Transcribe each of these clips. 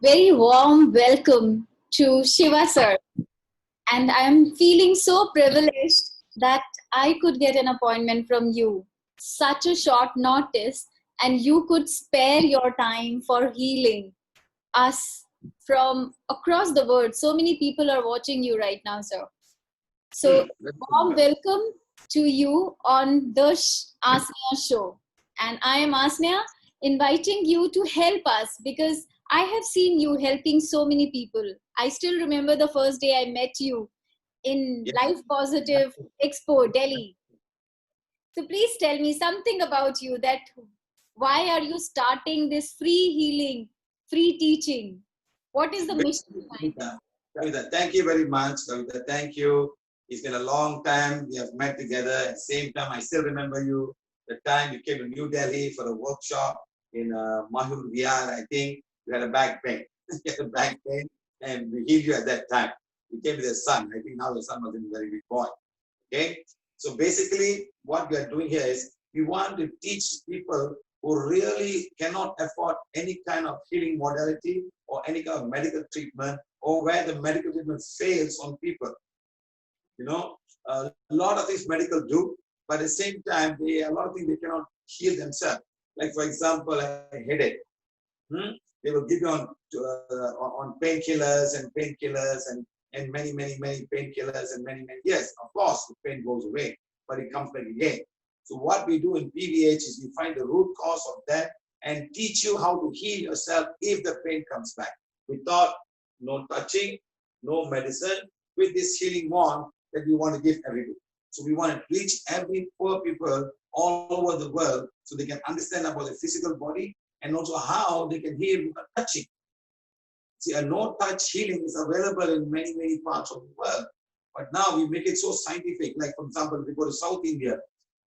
very warm welcome to Siva Sir. And I'm feeling so privileged that I could get an appointment from you. Such a short notice, and you could spare your time for healing us from across the world. So many people are watching you right now, sir. So, That's warm welcome to you on the Asneha show. And I am Asneha inviting you to help us because I have seen you helping so many people. I still remember the first day I met you in yeah. Life Positive Expo, Delhi. So, please tell me something about you that why are you starting this free healing, free teaching? What is the mission Basically, behind it? Kavita, thank you very much, Kavita. Thank you. It's been a long time. We have met together. At the same time, I still remember you. The time you came to New Delhi for a workshop in Mahur Vihar, I think you had a back pain. You had a back pain, and we healed you at that time. You came with a son. I think now the son was a very big boy. Okay. So basically, what we are doing here is we want to teach people who really cannot afford any kind of healing modality or any kind of medical treatment, or where the medical treatment fails on people. You know, a lot of things medical do, but at the same time, a lot of things they cannot heal themselves. Like for example, a headache. Hmm? They will give you on painkillers and many painkillers and many. Yes, of course, the pain goes away, but it comes back again. So what we do in PVH is we find the root cause of that and teach you how to heal yourself if the pain comes back. Without no touching, no medicine, with this healing wand that we want to give everybody. So we want to reach every poor people all over the world so they can understand about the physical body and also how they can heal without touching. See, a no-touch healing is available in many parts of the world. But now we make it so scientific. Like, for example, if we go to South India,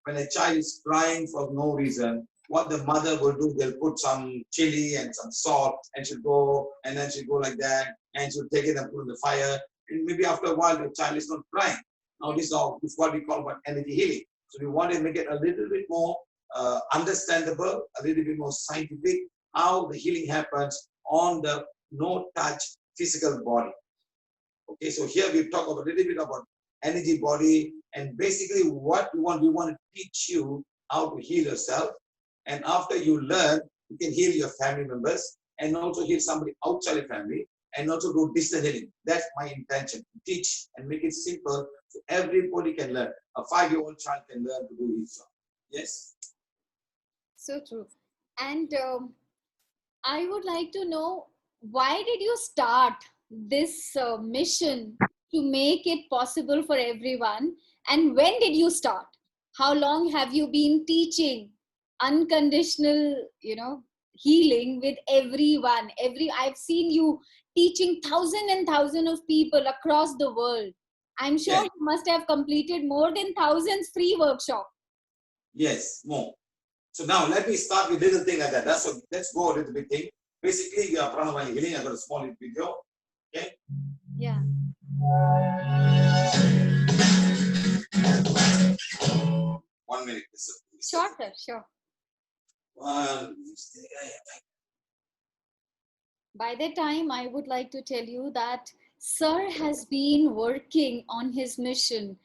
when a child is crying for no reason, what the mother will do, they'll put some chili and some salt, and she'll go, and then she'll go like that, and she'll take it and put it in the fire. And maybe after a while, the child is not crying. Now, this is what we call energy healing. So we want to make it a little bit more understandable, a little bit more scientific, how the healing happens on the no-touch physical body. Okay, so here we talk about a little bit about energy body, and basically what we want to teach you how to heal yourself. And after you learn, you can heal your family members and also heal somebody outside your family and also do distant healing. That's my intention, to teach and make it simple so everybody can learn. A 5-year-old child can learn to do his job. Yes? So true. And I would like to know why did you start this mission to make it possible for everyone? And when did you start? How long have you been teaching unconditional, healing with everyone? I've seen you teaching thousands and thousands of people across the world. I'm sure Yes. you must have completed more than thousands free workshops. Yes, more. So now let me start with little thing like that. Let's go a little bit thing. Basically, we are Prana Violet Healing. I got a small video. Okay. Yeah. 1 minute. Sure, sir. Sure. One. By that time, I would like to tell you that Sir has been working on his mission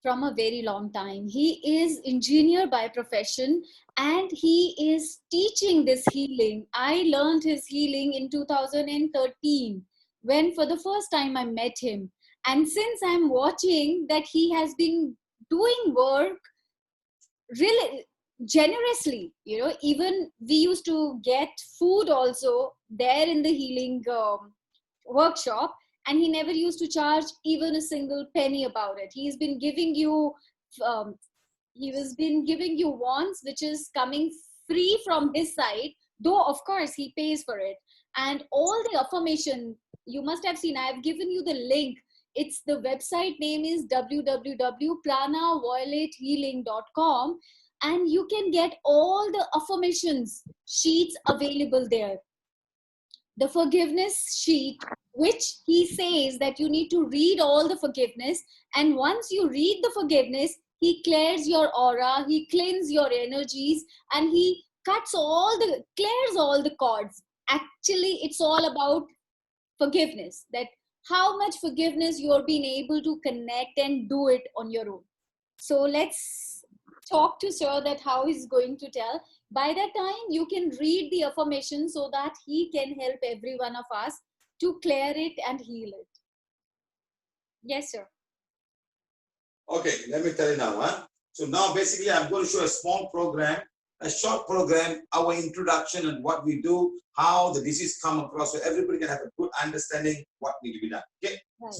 from a very long time. He is engineer by profession and he is teaching this healing. I learned his healing in 2013 when for the first time I met him. And since I'm watching that he has been doing work really generously, even we used to get food also there in the healing workshop, and he never used to charge even a single penny about it. He's been giving you um, he has been giving you wands which is coming free from his side, though of course he pays for it. And all the affirmation you must have seen, I have given you the link. It's the website name is www.pranaviolethealing.com, and you can get all the affirmations sheets available there. The forgiveness sheet, which he says that you need to read all the forgiveness, and once you read the forgiveness, he clears your aura, he cleans your energies, and he clears all the cords. Actually, it's all about forgiveness, that how much forgiveness you're being able to connect and do it on your own. So let's talk to Sir that how he's going to tell. By that time, you can read the affirmation so that he can help every one of us to clear it and heal it. Yes, sir. Okay, let me tell you now. So now basically I'm going to show a small program, a short program, our introduction and what we do, how the disease come across, so everybody can have a good understanding what need to be done. Okay. Right.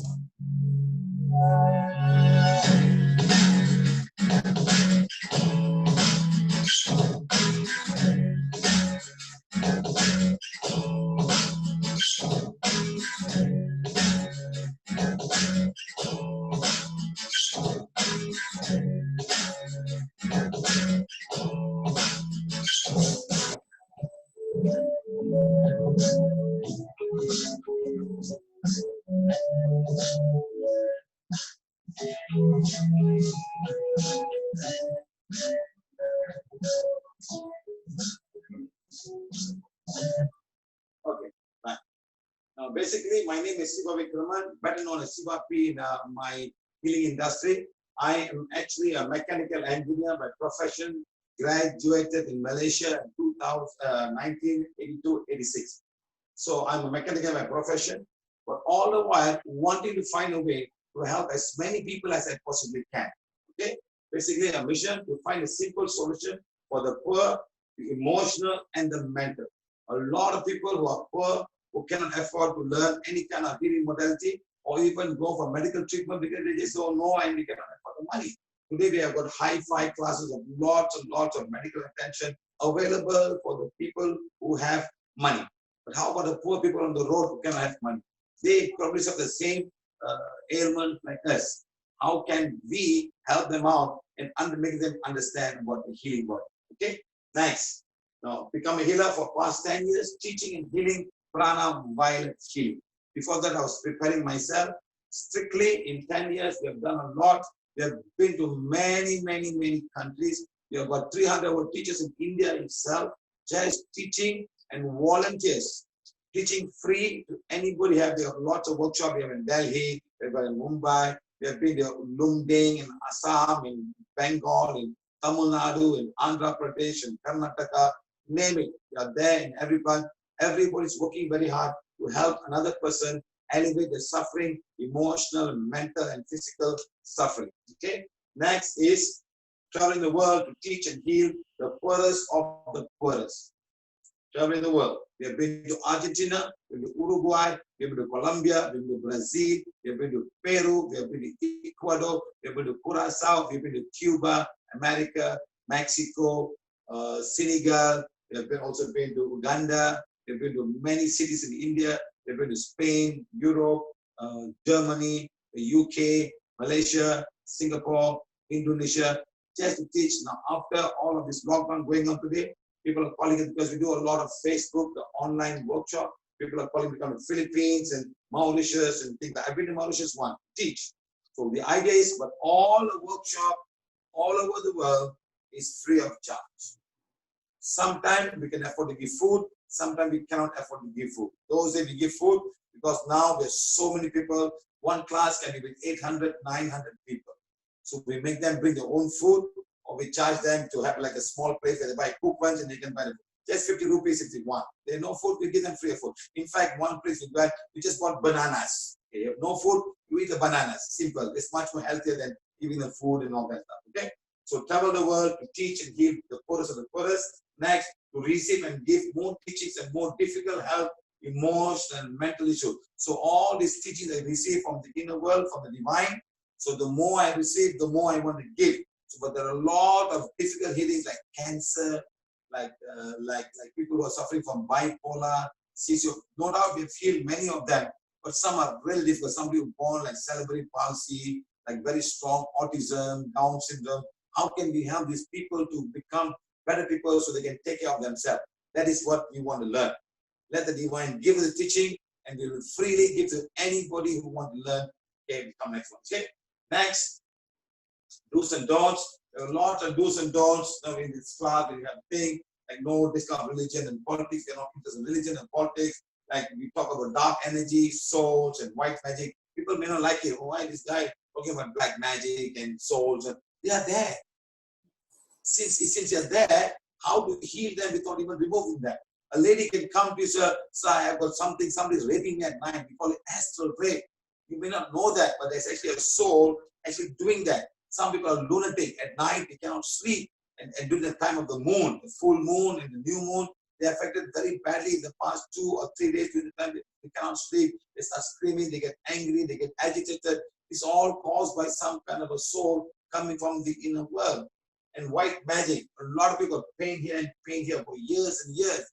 Okay. Fine. Now basically my name is Siva Vikraman, better known as Siva P in my healing industry. I am actually a mechanical engineer by profession, graduated in Malaysia in 1982-86. So I'm a mechanical by profession, but all the while wanting to find a way to help as many people as I possibly can. Okay, basically a mission to find a simple solution for the poor, the emotional, and the mental. A lot of people who are poor, who cannot afford to learn any kind of healing modality or even go for medical treatment because they just don't know and they cannot afford the money. Today we have got hi-fi classes of lots and lots of medical attention available for the people who have money. But how about the poor people on the road who cannot have money? They probably have the same ailment like us. How can we help them out and make them understand about the healing body? Okay, next. Now, become a healer for past 10 years, teaching and healing Prana Violet Healing. Before that, I was preparing myself. Strictly in 10 years, we have done a lot. We have been to many countries. We have got 300 teachers in India itself, just teaching and volunteers, teaching free to anybody. Have there are lots of workshops. We have in Delhi, we have in Mumbai, we have been to Lumding in Assam, in Bengal, in Tamil Nadu, in Andhra Pradesh, in Karnataka, name it. We are there in everyone. Everybody is working very hard to help another person elevate the suffering, emotional, mental, and physical suffering. Okay. Next is traveling the world to teach and heal the poorest of the poorest. Traveling the world. We have been to Argentina, we have been to Uruguay, we have been to Colombia, we have been to Brazil, we have been to Peru, we have been to Ecuador, we have been to Curacao, we have been to Cuba, America, Mexico, Senegal, we have also been to Uganda, we have been to many cities in India, we have been to Spain, Europe, Germany, the UK, Malaysia, Singapore, Indonesia, just to teach. Now, after all of this lockdown going on today, people are calling it because we do a lot of Facebook, the online workshop. People are calling to come to Philippines and Mauritius and things like that. I've been to Mauritius once to teach. So the idea is, but all the workshop all over the world is free of charge. Sometimes we can afford to give food, sometimes we cannot afford to give food. Those days we give food because now there's so many people. One class can be with 800, 900 people. So we make them bring their own food, or we charge them to have like a small place where they buy coupons and they can buy just 50 rupees if they want. They have no food, we give them free food. In fact, one place we just bought bananas. Okay, you have no food, you eat the bananas. Simple. It's much more healthier than giving the food and all that stuff. Okay. So travel the world to teach and heal the poorest of the poorest. Next, to receive and give more teachings and more difficult health, emotional and mental issues. So all these teachings I receive from the inner world, from the divine. So the more I receive, the more I want to give. So, but there are a lot of difficult healings like cancer, like people who are suffering from bipolar, CCO. No doubt we've healed many of them, but some are really difficult. Somebody who born like cerebral palsy, like very strong autism, Down syndrome. How can we help these people to become better people so they can take care of themselves? That is what we want to learn. Let the divine give us the teaching, and we will freely give to anybody who want to learn. Okay, come next one. Okay, next, do's and don'ts. There are a lot of do's and don'ts. Now in this class, we have thing. like no discount religion and politics. We are not interested in religion and politics. Like we talk about dark energy, souls, and white magic. People may not like it. Oh, why this guy talking about black magic and souls? And they are there. Since you're there, how do you heal them without even removing them? A lady can come to you, sir, I've got somebody's raping me at night. We call it astral rape. You may not know that, but there's actually a soul actually doing that. Some people are lunatic at night, they cannot sleep. And during the time of the moon, the full moon and the new moon, they're affected very badly in the past 2 or 3 days during the time they cannot sleep. They start screaming, they get angry, they get agitated. It's all caused by some kind of a soul coming from the inner world. And white magic, a lot of people pain here and pain here for years and years.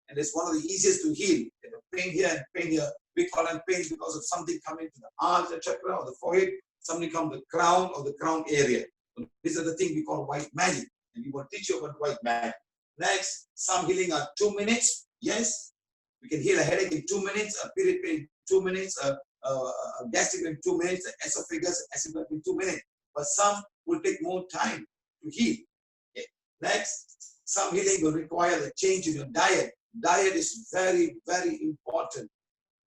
And it's one of the easiest to heal. Pain here and pain here. We call them pain because of something coming to the heart, the chakra, or the forehead, something come the crown or the crown area. So these are the things we call white magic. And we will teach you about white magic. Next, some healing are 2 minutes. Yes, we can heal a headache in 2 minutes, a period pain in 2 minutes, a gastric in 2 minutes, an esophagus, acid in 2 minutes. But some will take more time to heal. Okay. Next, some healing will require a change in your diet. Diet is very, very important.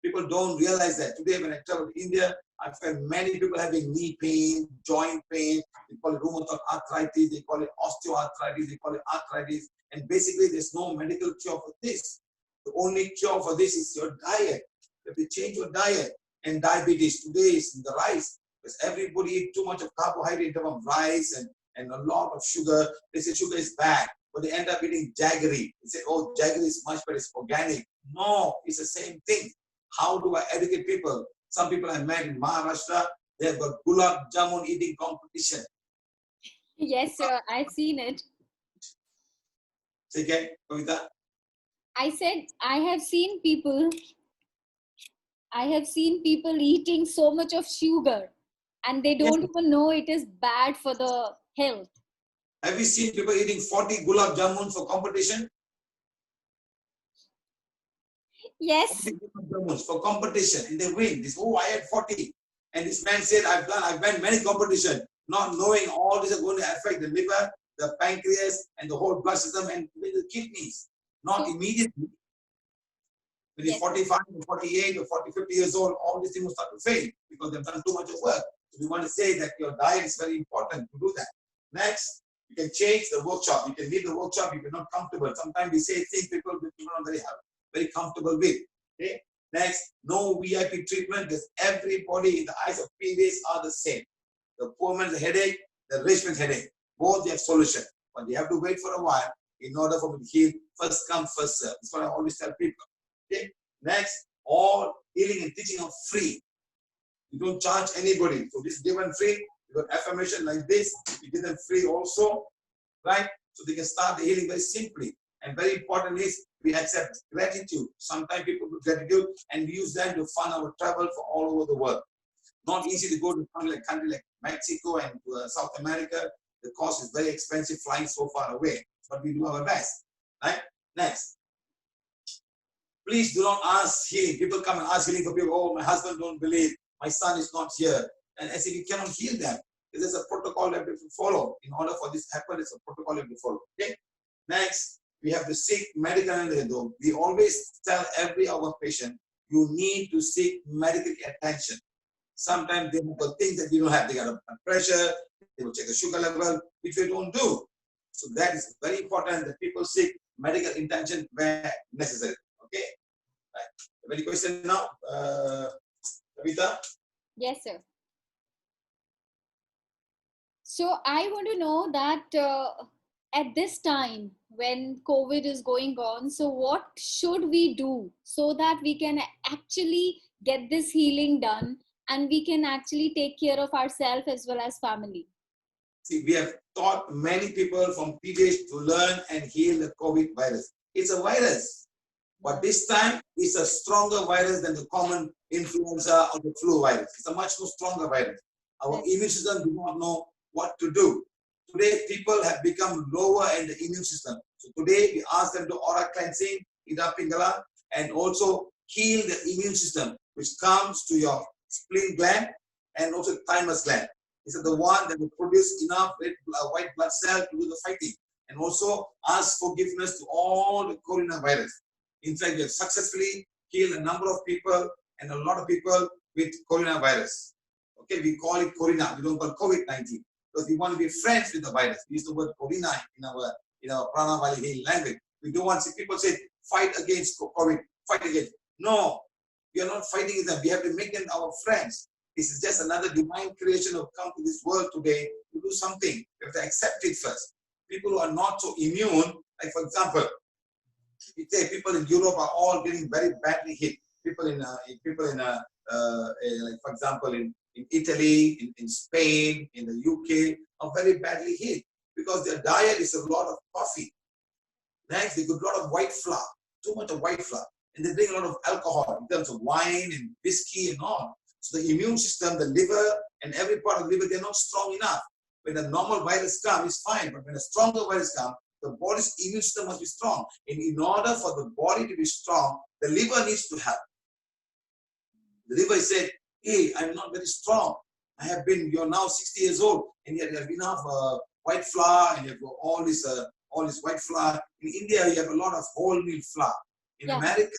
People don't realize that. Today, when I travel to India, I find many people having knee pain, joint pain. They call it rheumatoid arthritis. They call it osteoarthritis. They call it arthritis. And basically, there's no medical cure for this. The only cure for this is your diet. You have to change your diet. And diabetes today is in the rise because everybody eat too much of carbohydrate in terms of rice and a lot of sugar. They say sugar is bad, but they end up eating jaggery. They say, oh, jaggery is much better, it's organic. No, it's the same thing. How do I educate people? Some people I met in Maharashtra, they've got gulab jamun eating competition. Yes, sir, I've seen it. Say again, Kavita? I said I have seen people eating so much of sugar and they don't even know it is bad for the health. Have you seen people eating 40 gulab jamun for competition? Yes. 40 gulab jamuns for competition, and they win. This, oh, I had 40. And this man said, I've won many competitions, not knowing all this is going to affect the liver, the pancreas, and the whole blood system, and the kidneys. Not immediately. When you're 45 or 48 or 40, 50 years old, all these things will start to fail because they've done too much of work. So we want to say that your diet is very important to do that. Next, you can change the workshop. You can leave the workshop if you're not comfortable. Sometimes we say things people are not very comfortable with. Okay. Next, no VIP treatment because everybody in the eyes of PVs are the same. The poor man's headache, the rich man's headache. Both they have solution. But they have to wait for a while in order for me to heal. First come, first serve. That's what I always tell people. Okay. Next, all healing and teaching are free. You don't charge anybody. So this is given free. You got affirmation like this. You give them free also. Right? So they can start the healing very simply. And very important is we accept gratitude. Sometimes people do gratitude and we use that to fund our travel for all over the world. Not easy to go to a country like Mexico and to South America. The cost is very expensive flying so far away. But we do our best. Right? Next. Please do not ask healing. People come and ask healing for people. Oh, my husband don't believe. My son is not here. And I say, you cannot heal them. There's a protocol that we have to follow. In order for this to happen, it's a protocol that we follow. Okay? Next, we have to seek medical attention. We always tell every our patient, you need to seek medical attention. Sometimes they have got things that we don't have. They got a blood pressure, they will check the sugar level, which we don't do. So that is very important that people seek medical attention where necessary. Okay? Right. Any question now? Kavita? Yes, sir. So I want to know that at this time when COVID is going on, so what should we do so that we can actually get this healing done and we can actually take care of ourselves as well as family? See, we have taught many people from PDH to learn and heal the COVID virus. It's a virus, but this time it's a stronger virus than the common influenza or the flu virus. It's a much more stronger virus. Our immune system do not know what to do. Today, people have become lower in the immune system. So today, we ask them to aura cleansing, Ida Pingala, and also heal the immune system, which comes to your spleen gland and also thymus gland. These are the one that will produce enough white blood cell to do the fighting. and also ask forgiveness to all the coronavirus. In fact, we have successfully healed a number of people and a lot of people with coronavirus. Okay, we call it corona. We don't call COVID-19 because we want to be friends with the virus. We use the word corona in our Prana Violet Healing language. We don't want to see people say fight against COVID, fight against. No, we are not fighting with them. We have to make them our friends. This is just another divine creation of come to this world today to do something. We have to accept it first. People who are not so immune, like for example, we say people in Europe are all getting very badly hit. People in like for example in Italy, in Spain, in the UK are very badly hit because their diet is a lot of coffee. Next, they got a lot of white flour, too much of white flour, and they drink a lot of alcohol in terms of wine and whiskey and all. So the immune system, the liver, and every part of the liver, they're not strong enough. When a normal virus comes, it's fine, but when a stronger virus comes, the body's immune system must be strong. And in order for the body to be strong, the liver needs to help. The liver said, hey, I'm not very strong. You're now 60 years old, and yet you have enough white flour, and you have all this white flour. In India, you have a lot of wholemeal flour. In America,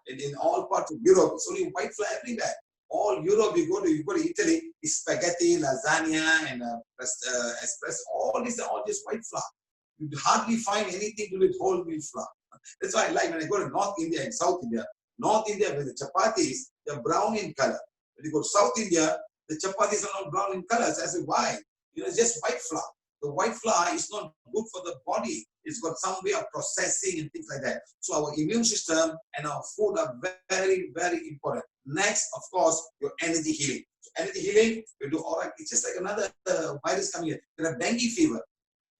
and in all parts of Europe, it's only white flour everywhere. All Europe, you go to Italy, it's spaghetti, lasagna, and espresso. All this white flour. You hardly find anything to do with wholemeal flour. That's why I like when I go to North India and South India. North India, when the chapatis, they're brown in color. When you go to South India, the chapatis are not brown in color. So I say, why? It's just white flour. The white flour is not good for the body. It's got some way of processing and things like that. So our immune system and our food are very, very important. Next, of course, your energy healing. So energy healing, we do all right. It's just like another virus coming in. You have dengue fever.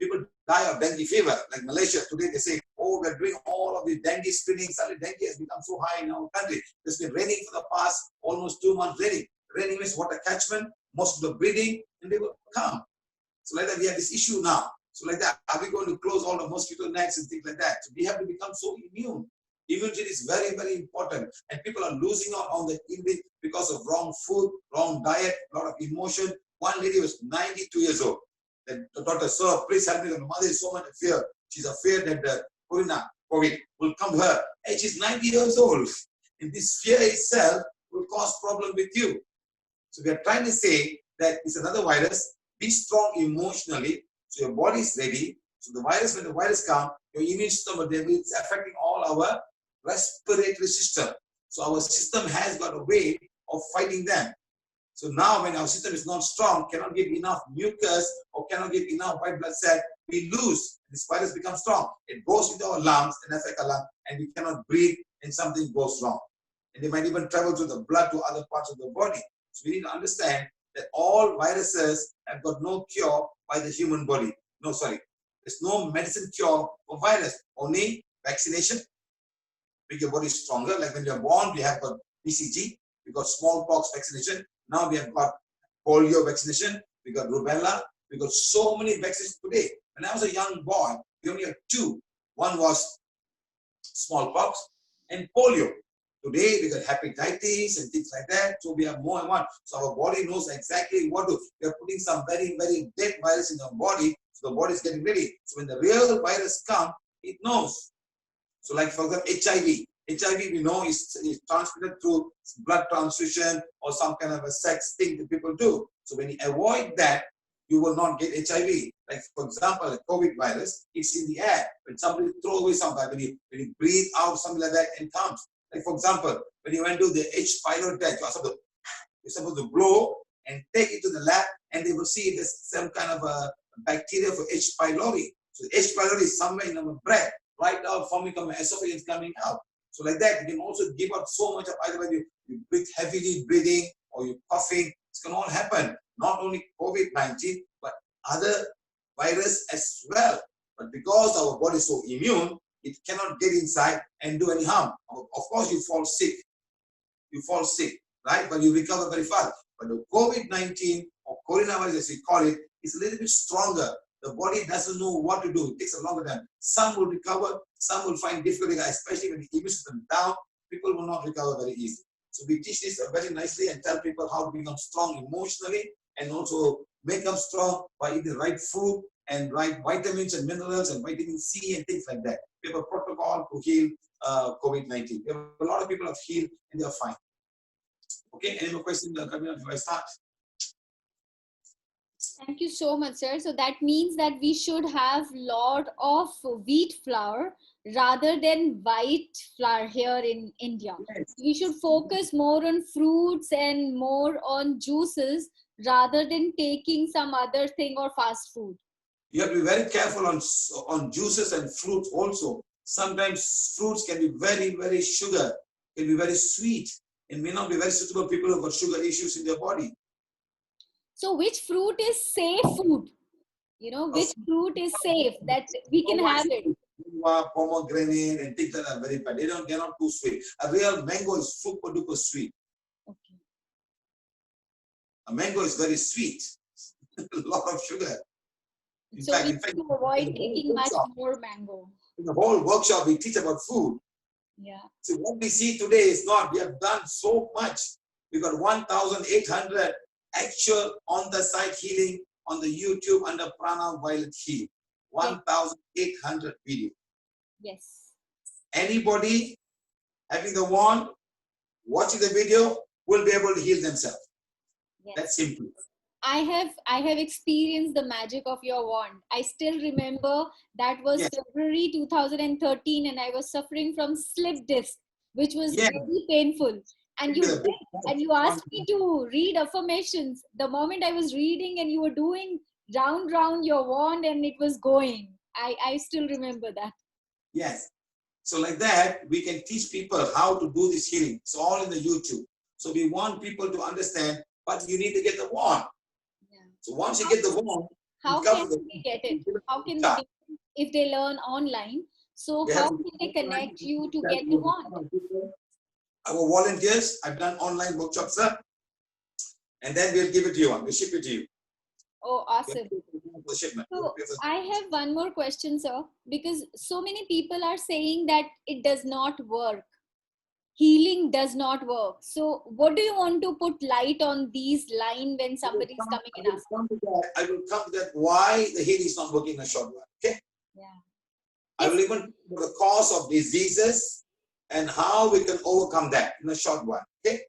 People die of dengue fever. Like Malaysia, today they say, oh, we're doing all of the dengue screening. Suddenly dengue has become so high in our country. It's been raining for the past almost 2 months raining. Raining means water catchment, most of the breeding, and they will come. So like that, we have this issue now. So like that, are we going to close all the mosquito nets and things like that? So we have to become so immune. Immunity is very, very important. And people are losing out on the immunity because of wrong food, wrong diet, a lot of emotion. One lady was 92 years old. The doctor, sir, please help me. The mother is so much fear. She's afraid that the COVID will come to her. And she's 90 years old. And this fear itself will cause problem with you. So we are trying to say that it's another virus. Be strong emotionally, so your body is ready. So the virus, when the virus comes, your immune system is affecting all our respiratory system. So our system has got a way of fighting them. So now when our system is not strong, cannot give enough mucus or cannot give enough white blood cell, we lose. This virus becomes strong. It goes into our lungs and affects our lungs, and we cannot breathe and something goes wrong. And they might even travel through the blood to other parts of the body. So we need to understand that all viruses have got no cure by the human body. No, sorry. There's no medicine cure for virus. Only vaccination. Make your body stronger. Like when you're born, we have got BCG. We got smallpox vaccination. Now we have got polio vaccination. We got rubella. We got so many vaccines today. When I was a young boy, we only had two. One was smallpox and polio. Today, we got hepatitis and things like that. So we have more and more. So our body knows exactly what to. We are putting some very, very dead virus in our body. So the body is getting ready. So when the real virus comes, it knows. So like for example, HIV. HIV we know is transmitted through blood transfusion or some kind of a sex thing that people do. So when you avoid that, you will not get HIV. Like for example, the COVID virus, it's in the air. When somebody throw away something, when you breathe out something like that, it comes. Like for example, when you went to the H. pylori test, you're supposed to blow and take it to the lab, and they will see there's some kind of a bacteria for H. pylori. So H. pylori is somewhere in our breath, right now forming from esophagus coming out. So like that, you can also give out so much of either when you breathe heavily, breathing, or you coughing. It can all happen. Not only COVID-19, but other virus as well. But because our body is so immune, it cannot get inside and do any harm. Of course, you fall sick. You fall sick, right? But you recover very fast. But the COVID-19 or coronavirus, as we call it, is a little bit stronger. The body doesn't know what to do. It takes a longer time. Some will recover. Some will find difficulty, especially when the immune system is down. People will not recover very easily. So we teach this very nicely and tell people how to become strong emotionally and also make them strong by eating the right food, and write vitamins and minerals and vitamin C and things like that. We have a protocol to heal COVID-19. We have a lot of people have healed and they are fine. Okay, any more questions, Kamina, before I start? Thank you so much, sir. So that means that we should have lot of wheat flour rather than white flour here in India. Yes. We should focus more on fruits and more on juices rather than taking some other thing or fast food. You have to be very careful on juices and fruits also. Sometimes fruits can be very, very sugar, can be very sweet, and may not be very suitable for people who have got sugar issues in their body. So which fruit is safe food? You know, which fruit is safe that we can have it? Pomegranate and things that are very bad. They're not too sweet. A real mango is super duper sweet. Okay. A mango is very sweet. A lot of sugar. In So fact, we need to avoid taking much more mango. In the whole workshop, we teach about food. Yeah. So what we see today is not, we have done so much. We got 1,800 actual on-the-site healing on the YouTube under Prana Violet Healing. 1,800 videos. Yes. Anybody having the wand, watching the video, will be able to heal themselves. Yes. That's simple. I have experienced the magic of your wand. I still remember that was February 2013 and I was suffering from slip disc, which was very painful. And you asked me to read affirmations. The moment I was reading and you were doing round your wand and it was going. I still remember that. Yes. So like that, we can teach people how to do this healing. It's all in the YouTube. So we want people to understand, but you need to get the wand. So once you get the wand, how can they get it? How can they get it if they learn online? So how can they connect you to get the wand? Our volunteers, I've done online workshops, sir, and then we'll give it to you. We'll ship it to you. Oh, awesome. So I have one more question, sir, because so many people are saying that it does not work. Healing does not work. So what do you want to put light on these lines when somebody is coming and asking? I will come to that why the healing is not working in a short while. Okay? Yeah. I will even talk about the cause of diseases and how we can overcome that in a short while. Okay?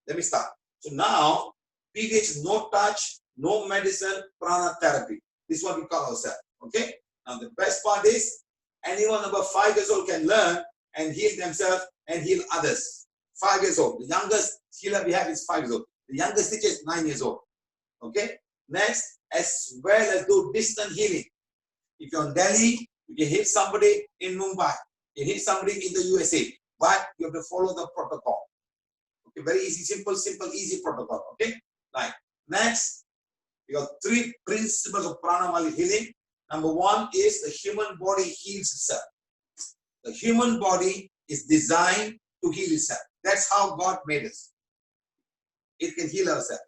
Let me start. So now, PVH is no touch, no medicine, prana therapy. This is what we call ourselves. Okay? Now the best part is anyone above 5 years old can learn and heal themselves and heal others. 5 years old. The youngest healer we have is 5 years old. The youngest teacher is 9 years old. Okay? Next, as well as do distant healing. If you're in Delhi, you can heal somebody in Mumbai. You can heal somebody in the USA. But you have to follow the protocol. Okay? Very easy, simple, easy protocol. Okay? Right. Next, you have 3 principles of Prana Violet healing. Number 1 is the human body heals itself. The human body is designed to heal itself. That's how God made us. It can heal ourselves,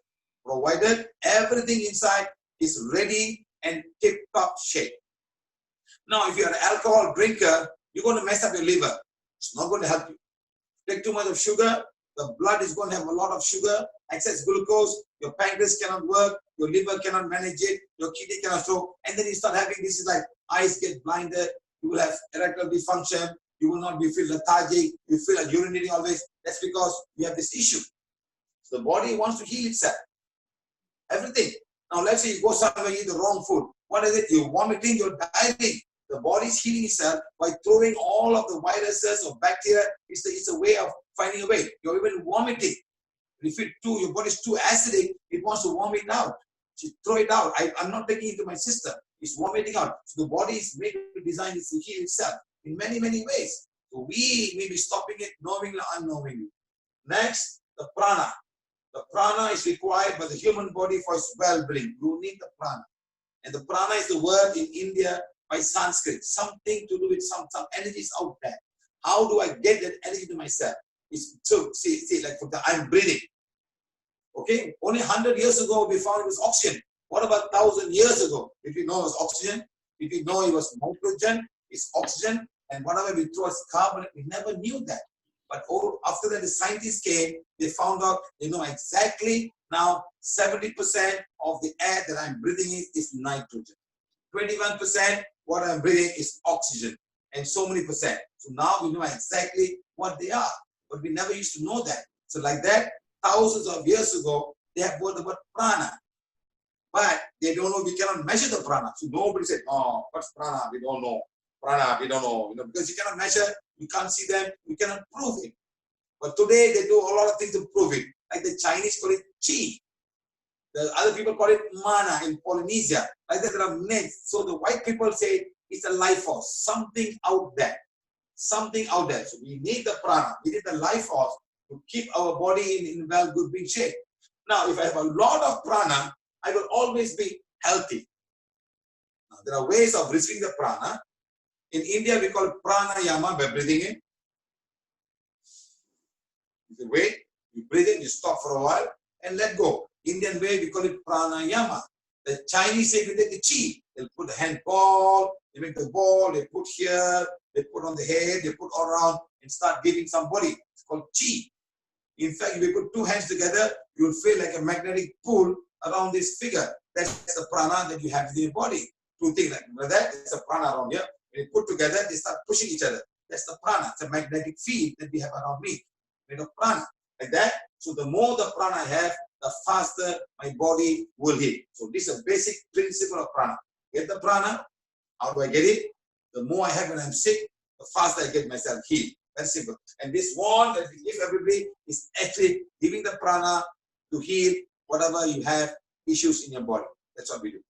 provided everything inside is ready and tip-top shape. Now, if you're an alcohol drinker, you're going to mess up your liver. It's not going to help you. Take too much of sugar, the blood is going to have a lot of sugar, excess glucose, your pancreas cannot work, your liver cannot manage it, your kidney cannot flow, and then you start having this is like eyes get blinded, you will have erectile dysfunction, you will not be feel lethargic, you feel like urinating always. That's because you have this issue. So the body wants to heal itself. Everything. Now let's say you go somewhere, you eat the wrong food. What is it? You're vomiting, you're diarrhea. The body is healing itself by throwing all of the viruses or bacteria. It's a way of finding a way. You're even vomiting. If your body is too acidic, it wants to vomit out. So throw it out. I'm not taking it to my system. It's vomiting out. So the body is made to design to heal itself in many, many ways. So we may be stopping it knowingly or unknowingly. Next, the prana. The prana is required by the human body for its well-being. You need the prana. And the prana is the word in India by Sanskrit. Something to do with some energies out there. How do I get that energy to myself? So see, like I'm breathing. Okay, only 100 years ago we found it was oxygen. What about 1,000 years ago? Did we know it was oxygen? Did we know it was nitrogen? It's oxygen, and whatever we throw as carbon, we never knew that. But after that, the scientists came, they found out, they know exactly now 70% of the air that I'm breathing in is nitrogen. 21% what I'm breathing is oxygen, and so many percent. So now we know exactly what they are, but we never used to know that. So like that, thousands of years ago, they have word about prana, but they don't know. We cannot measure the prana. So nobody said, "Oh, what's prana? We don't know. Prana, we don't know." Because you cannot measure, you can't see them, you cannot prove it. But today they do a lot of things to prove it. Like the Chinese call it chi. The other people call it mana in Polynesia. Like that, there are names. So the white people say it's a life force, something out there. Something out there. So we need the prana, we need the life force to keep our body in well, good, being shape. Now, if I have a lot of prana, I will always be healthy. Now, there are ways of receiving the prana. In India, we call it pranayama by breathing in. You wait, you breathe in, you stop for a while, and let go. Indian way, we call it pranayama. The Chinese say we take the chi. They'll put the hand ball, they make the ball, they put here, they put on the head, they put all around and start giving somebody. It's called chi. In fact, if you put two hands together, you'll feel like a magnetic pull around this figure. That's the prana that you have in your body. Two things like that, it's a prana around here. When you put together, they start pushing each other. That's the prana. It's a magnetic field that we have around me. Made of prana. Like that. So the more the prana I have, the faster my body will heal. So this is a basic principle of prana. Get the prana. How do I get it? The more I have when I'm sick, the faster I get myself healed. Very simple. And this one that we give everybody is actually giving the prana to heal whatever you have issues in your body. That's what we do.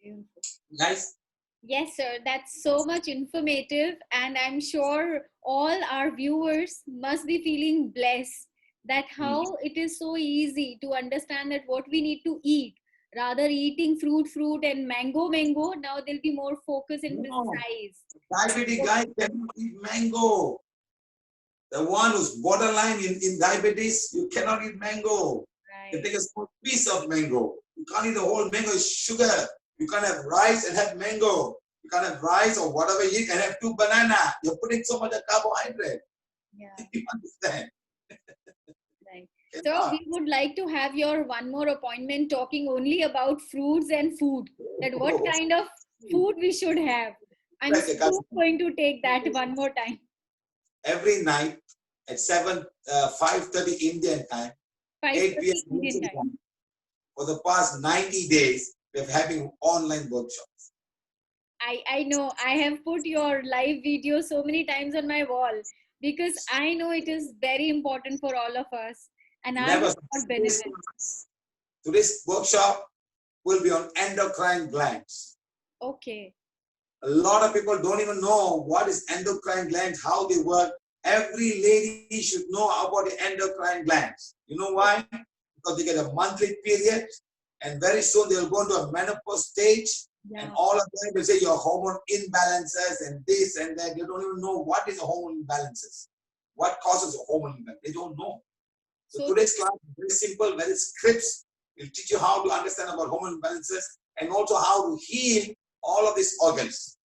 Beautiful. Nice? Yes, sir. That's so much informative, and I'm sure all our viewers must be feeling blessed that how it is so easy to understand that what we need to eat. Rather eating fruit, and mango. Now they'll be more focused and No. precise. Diabetic guy cannot eat mango. The one who's borderline in diabetes, you cannot eat mango. You Right. take a small piece of mango. You can't eat the whole mango, it's sugar. You can't have rice and have mango. You can't have rice or whatever you eat and have two banana. You're putting so much of carbohydrate. Yeah. You understand? Right. So we would like to have your one more appointment talking only about fruits and food. That what kind of food we should have. I'm Like soon going to take that one more time. every night at 5:30 Indian time, 8 5:30 p.m. Indian Malaysian time. time. For the past 90 days, we're having online workshops. I know I have put your live video so many times on my wall because I know it is very important for all of us and I Never. will not benefit. Today's workshop will be on endocrine glands. Okay. A lot of people don't even know what is endocrine glands, how they work. Every lady should know about the endocrine glands. You know why? Because they get a monthly period, and very soon they'll go into a menopause stage, and all of them will say your hormone imbalances and this and that. They don't even know what is a hormone imbalances. What causes a hormone imbalance? They don't know. So today's class is very simple, very scripts. We'll teach you how to understand about hormone imbalances and also how to heal all of these organs.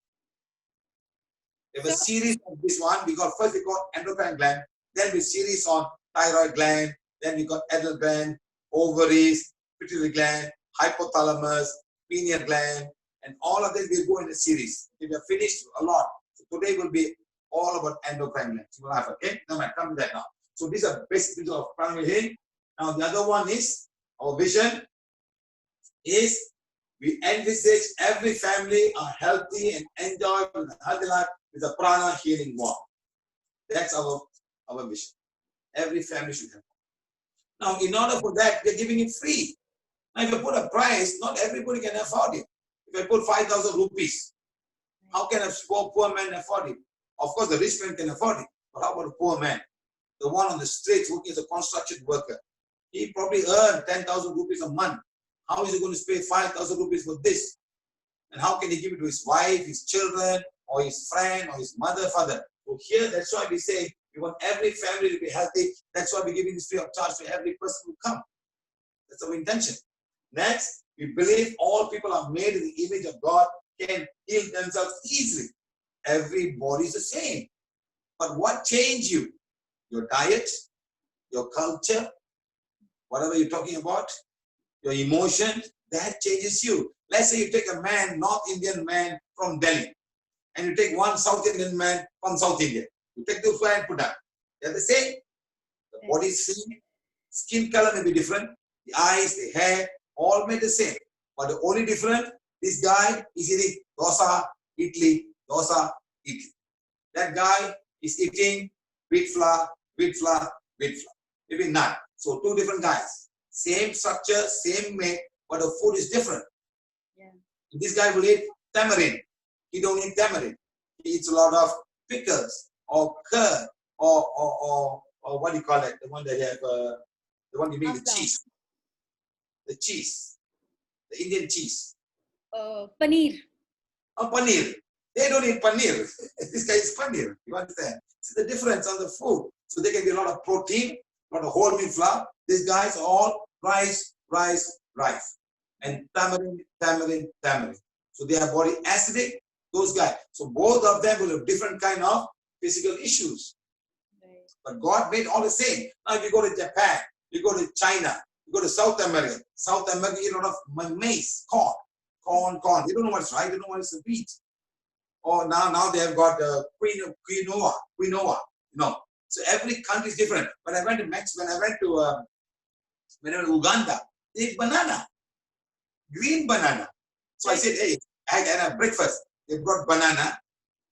We have a series of this one. We got first we got endocrine gland, then we series on thyroid gland, then we got adrenal gland, ovaries, pituitary gland, hypothalamus, pineal gland, and all of this will go in a series. We have finished a lot. So today will be all about endocrine glands. You will have okay. Now I come to that now. So these are basic things of Prana Healing. Now the other one is our vision is we envisage every family are healthy and enjoy a healthy life with a prana healing wand. That's our vision. Every family should have. Now, in order for that, we're giving it free. Now, if you put a price, not everybody can afford it. If I put 5,000 rupees, how can a poor man afford it? Of course, the rich man can afford it. But how about a poor man? The one on the streets working as a construction worker. He probably earned 10,000 rupees a month. How is he going to pay 5,000 rupees for this? And how can he give it to his wife, his children, or his friend, or his mother, father? So here, that's why we say we want every family to be healthy. That's why we're giving this free of charge to every person who come. That's our intention. Next, we believe all people are made in the image of God, can heal themselves easily. Every body is the same. But what changed you? Your diet, your culture, whatever you're talking about, your emotions, that changes you. Let's say you take a man, North Indian man from Delhi, and you take one South Indian man from South India. You take those two and put up. They're the same. The body is same. Skin color may be different. The eyes, the hair, all made the same. But the only difference, this guy is eating dosa, idli, dosa, idli. That guy is eating wheat flour, wheat flour, wheat flour. Maybe none. So two different guys. Same structure, same make, but the food is different. Yeah. This guy will eat tamarind. He don't eat tamarind. He eats a lot of pickles or curd or what do you call it? The one that have the one you make the cheese. The cheese. The Indian cheese. Paneer. Oh, paneer. They don't eat paneer. This guy is paneer. You understand? See the difference on the food. So there can be a lot of protein, a lot of whole wheat flour. These guys are all rice, rice, rice. And tamarind, tamarind, tamarind. So they have body acidic, those guys. So both of them will have different kind of physical issues. Right. But God made all the same. Now if you go to Japan, you go to China, you go to South America. South America eat a lot of maize, corn. They don't know what's right, they don't know what is wheat. Or now they have got quinoa, you know. So every country is different. When I went to Mexico, when I went to Uganda, they eat banana, green banana. So I said, hey, I had a breakfast. They brought banana,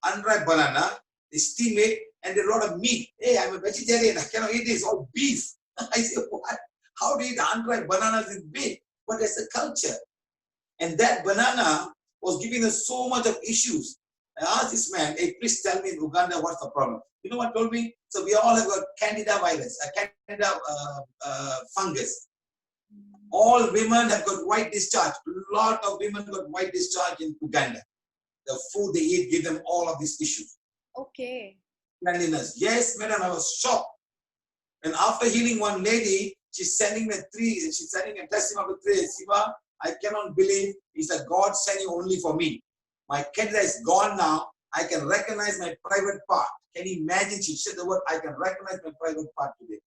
unripe banana, they steam it, and a lot of meat. Hey, I'm a vegetarian, I cannot eat this, all beef. I said, what? How do you eat unripe bananas with beef? But that's a culture. And that banana was giving us so much of issues. I asked this man, hey, please tell me in Uganda what's the problem. You know what told me? So we all have got candida virus, a candida fungus. All women have got white discharge. A lot of women got white discharge in Uganda. The food they eat give them all of these issues. Okay. Cleanliness. Yes, madam, I was shocked. And after healing one lady, she's sending a testimony of 3. Siva, I cannot believe it's a God sending only for me. My candida is gone now. I can recognize my private part. Can you imagine? She said the word, I can recognize my private part today.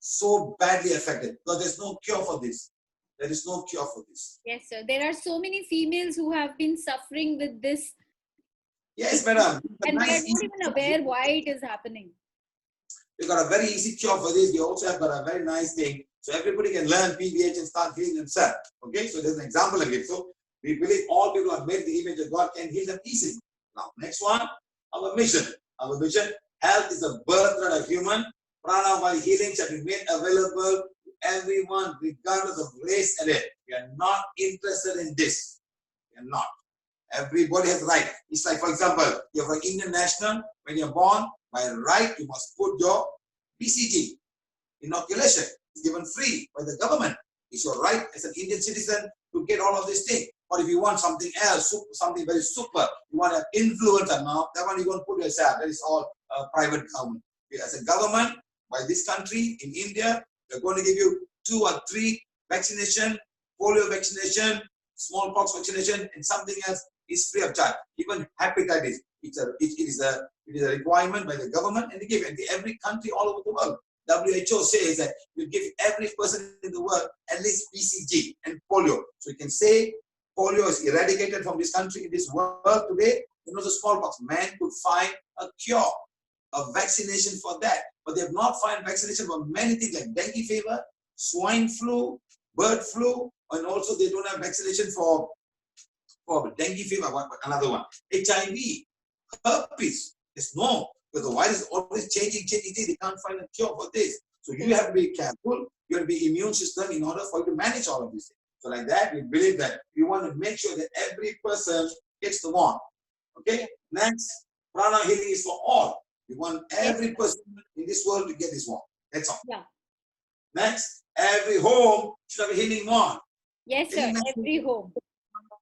So badly affected because there's no cure for this. There is no cure for this. Yes, sir. There are so many females who have been suffering with this. Yes, madam. And they are not even aware why it is happening. We got a very easy cure for this. We also have got a very nice thing. So everybody can learn PVH and start healing themselves. Okay, so there's an example of it. So we believe all people are made in the image of God can heal them easily. Now, next one, our mission. Our mission, health is the birthright of human. Prana Violet Healing shall be made available to everyone, regardless of race and age. We are not interested in this. We are not. Everybody has right. It's like, for example, you're an Indian national. When you're born, by right, you must put your BCG. Inoculation is given free by the government. It's your right as an Indian citizen to get all of these things. But if you want something else, something very super, you want to have influence or not, that one you won't put yourself. That is all private government. As a government, by this country, in India, they're going to give you 2 or 3 vaccination, polio vaccination, smallpox vaccination, and something else is free of charge. Even hepatitis, it is a requirement by the government, and they give it. Every country all over the world. WHO says that you give every person in the world at least BCG and polio. So you can say polio is eradicated from this country, in this world today. You know, the smallpox, man could find a cure, a vaccination for that. But they have not found vaccination for many things like dengue fever, swine flu, bird flu, and also they don't have vaccination for dengue fever, another one. HIV, herpes. There's no, because the virus is always changing. They can't find a cure for this. So you have to be careful. You have to be immune system in order for you to manage all of these things. So like that, we believe that we want to make sure that every person gets the one. Okay? Next, prana healing is for all. We want every person in this world to get this one. That's all. Yeah. Next, every home should have a healing one. Yes, sir. Every home.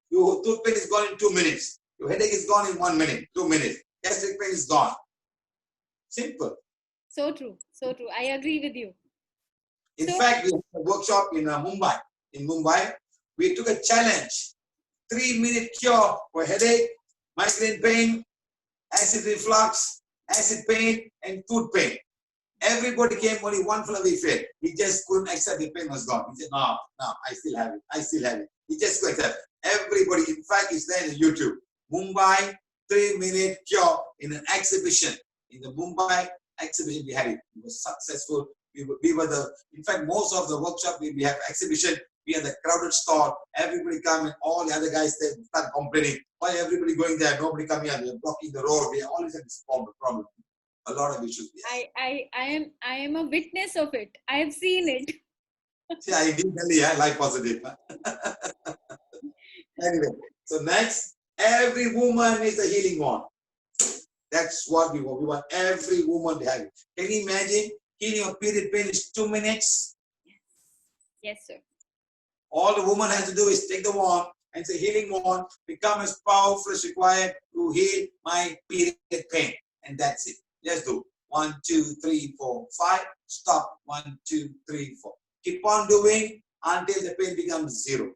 Your tooth pain is gone in 2 minutes. Your headache is gone in 1 minute, 2 minutes. Gastric pain is gone. Simple. So true. So true. I agree with you. In fact, we had a workshop in Mumbai. In Mumbai, we took a challenge. 3-minute cure for headache, migraine pain, acid reflux, acid pain, and tooth pain. Everybody came, only one fellow he failed. He just couldn't accept the pain was gone. He said, no, I still have it. I still have it. He just couldn't accept. Everybody, in fact, it's there in YouTube. Mumbai 3-minute cure in an exhibition. In the Mumbai exhibition, we had it. It was successful. We were the, in fact, most of the workshop, we have exhibition. We had the crowded stall. Everybody come and all the other guys they start complaining. Why everybody going there? Nobody coming here. They're blocking the road. We always have this problem. A lot of issues. Yes. I am a witness of it. I have seen it. Yeah, I didn't tell you, life positive. Anyway, so next, every woman is a healing one. That's what we want. We want every woman to have it. Can you imagine healing of period pain is 2 minutes? Yes, sir. All the woman has to do is take the wand and say, healing wand, become as powerful as required to heal my period pain. And that's it. Let's do 1, 2, 3, 4, 5. Stop. 1, 2, 3, 4. Keep on doing until the pain becomes 0.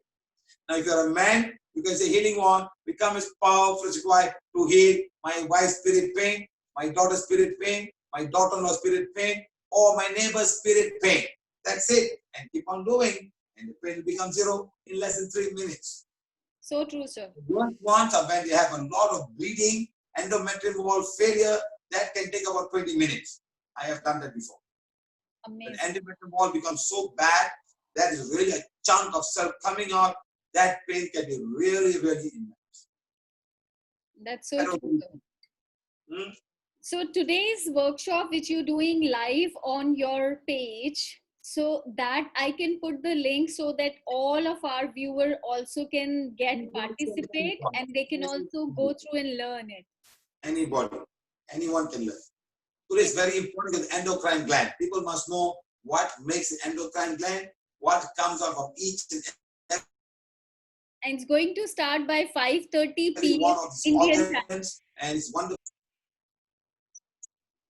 Now, if you're a man, you can say healing wand, become as powerful as required to heal my wife's spirit pain, my daughter's spirit pain, my daughter-in-law's spirit pain, or my neighbor's spirit pain. That's it. And keep on doing. And the pain will become 0 in less than 3 minutes. So true, sir. Worst ones are when they have a lot of bleeding, endometrial wall failure, that can take about 20 minutes. I have done that before. Amazing. When endometrial wall becomes so bad, that is really a chunk of cell coming out, that pain can be really intense. That's so true, sir. So today's workshop, which you're doing live on your page, so that I can put the link so that all of our viewers also can participate and they can also go through and learn it. Anybody, anyone can learn. Today is very important with endocrine gland. People must know what makes the endocrine gland, what comes out of each and every. And it's going to start by 5:30 p.m. Indian time. And it's wonderful.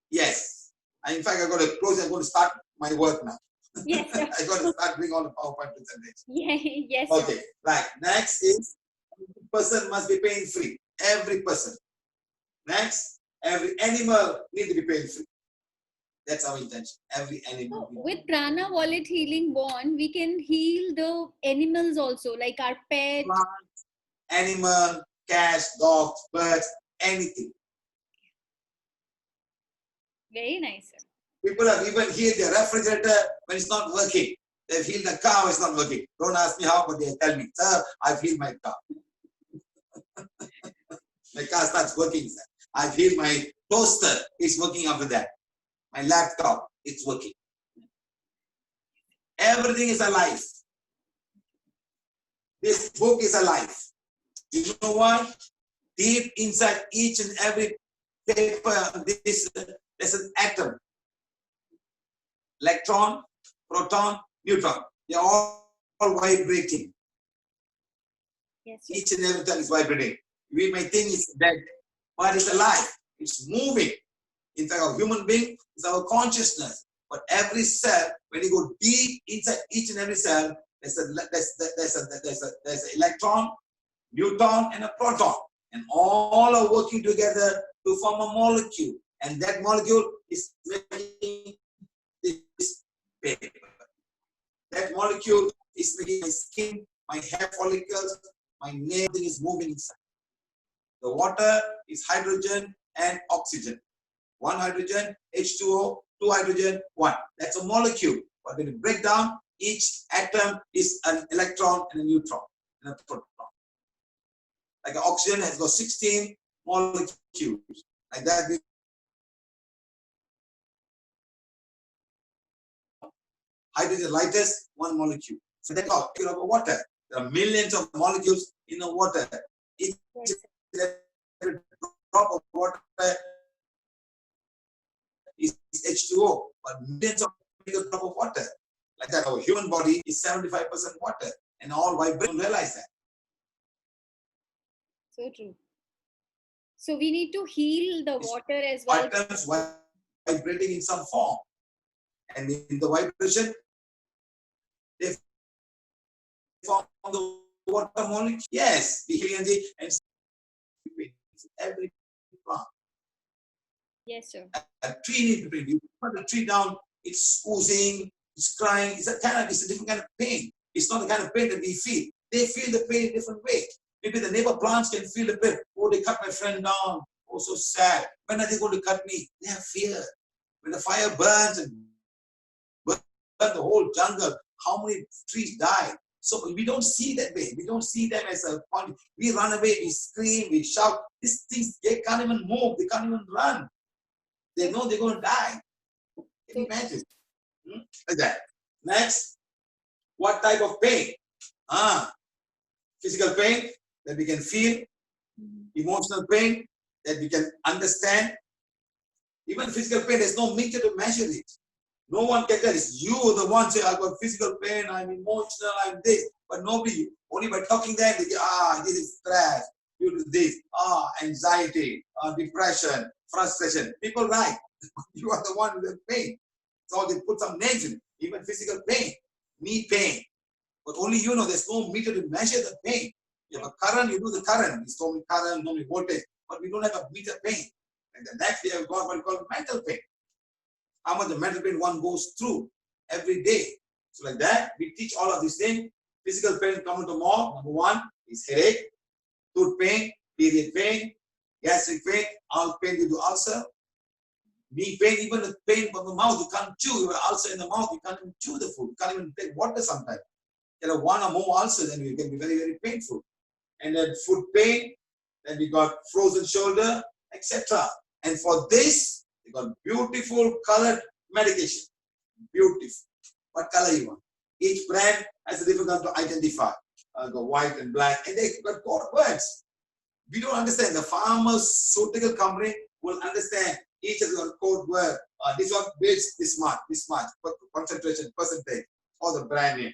Yes. In fact, I'm going to close. I'm going to start my work now. Yes. I'm going to start doing all the PowerPoint presentations. Yeah, yes. Okay. Right. Next is every person must be pain free. Every person. Next, every animal needs to be pain free. That's our intention. Every animal. So with Prana Violet Healing Wand, we can heal the animals also, like our pet. Plants, animal, cats, dogs, birds, anything. Very nice, sir. People have even healed their refrigerator when it's not working. They've healed the car when it's not working. Don't ask me how, but they tell me, sir, I've healed my car. My car starts working, sir. I've healed my toaster. It's working after that. My laptop, it's working. Everything is alive. This book is alive. You know what? Deep inside each and every paper, there's an atom. Electron, proton, neutron. They're all vibrating. Yes, each and every time is vibrating. We may think it's dead, but it's alive. It's moving. In fact, our human being is our consciousness. But every cell, when you go deep inside each and every cell, there's an electron, neutron, and a proton. And all are working together to form a molecule. And that molecule is making this paper. That molecule is making my skin, my hair follicles, my nail, everything is moving inside. The water is hydrogen and oxygen. One hydrogen, H2O, two hydrogen, one. That's a molecule. But when you break down, each atom is an electron and a neutron and a proton. Like oxygen has got 16 molecules. Like that. Hydrogen lightest, one molecule. So that's all. Water. There are millions of molecules in the water. Each drop of water is H2O, but millions of drop of water. Like that, our human body is 75% water, and all vibrations realize that. So true. So we need to heal the water as well. Atoms vibrating in some form, and in the vibration, they form the water molecule. Yes, the healing energy and every plant. Yes, sir. A tree needs to breathe. You put the tree down, it's oozing, it's crying. It's a different kind of pain. It's not the kind of pain that we feel. They feel the pain in a different way. Maybe the neighbor plants can feel the pain. Oh, they cut my friend down. Oh, so sad. When are they going to cut me? They have fear. When the fire burns and burns the whole jungle, how many trees die? So we don't see that way. We don't see them as a point. We run away, we scream, we shout. These things, they can't even move. They can't even run. They know they're going to die. Can you imagine? Like that. Next, what type of pain? Physical pain that we can feel, emotional pain that we can understand. Even physical pain, there's no meter to measure it. No one can tell. It's you the one say, I've got physical pain, I'm emotional, I'm this. But nobody, only by talking that, they get, this is stress due to this, anxiety, depression, frustration. People write, you are the one with pain. So they put some names in it. Even physical pain, knee pain. But only you know, there's no meter to measure the pain. You have a current, you do the current. It's normally current, normally voltage. But we don't have a meter pain. And the next we have got what we call mental pain. How much the mental pain one goes through every day. So like that, we teach all of these things. Physical pain common to more. Number one is headache, tooth pain, period pain, gastric pain, all pain due to ulcer. Knee pain, even the pain from the mouth, you can't chew. You have ulcer in the mouth, you can't even chew the food. You can't even take water sometimes. You have one or more ulcers, then it can be very, very painful. And then foot pain, then we got frozen shoulder, etc. And for this, we got beautiful colored medication. Beautiful. What color you want? Each brand has a different color to identify. Got white and black, and they got code words. We don't understand. The pharmaceutical company will understand. Each has got a code word. This one builds this much, concentration, percentage, or the brand name.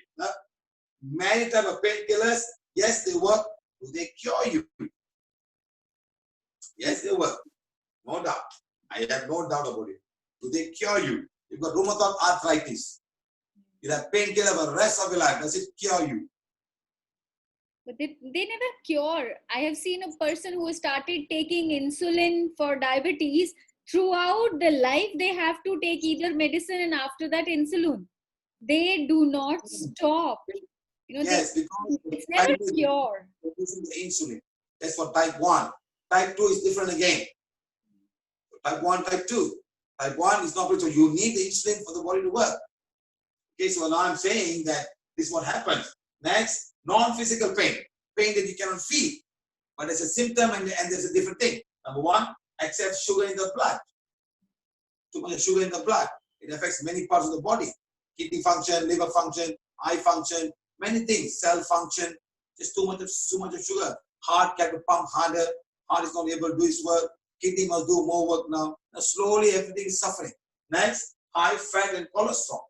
Many type of painkillers, yes, they work. Do they cure you? Yes, they work. No doubt. I have no doubt about it. Do they cure you? You've got rheumatoid arthritis. You have painkiller for the rest of your life. Does it cure you? But they never cure. I have seen a person who started taking insulin for diabetes. Throughout the life, they have to take either medicine and after that insulin. They do not stop. Yes, because It's never cure. producing the insulin. That's for type 1. Type 2 is different again. Type 1, type 2. Type 1 is not so you need the insulin for the body to work. Okay, so now I'm saying that this is what happens. Next, non-physical pain. Pain that you cannot feel. But it's a symptom and there's a different thing. Number one, excess sugar in the blood. Too much sugar in the blood. It affects many parts of the body. Kidney function, liver function, eye function, many things, cell function. Just too much of sugar. Heart can pump harder. Heart is not able to do its work. Kidney must do more work now. Now slowly everything is suffering. Next, high fat and cholesterol.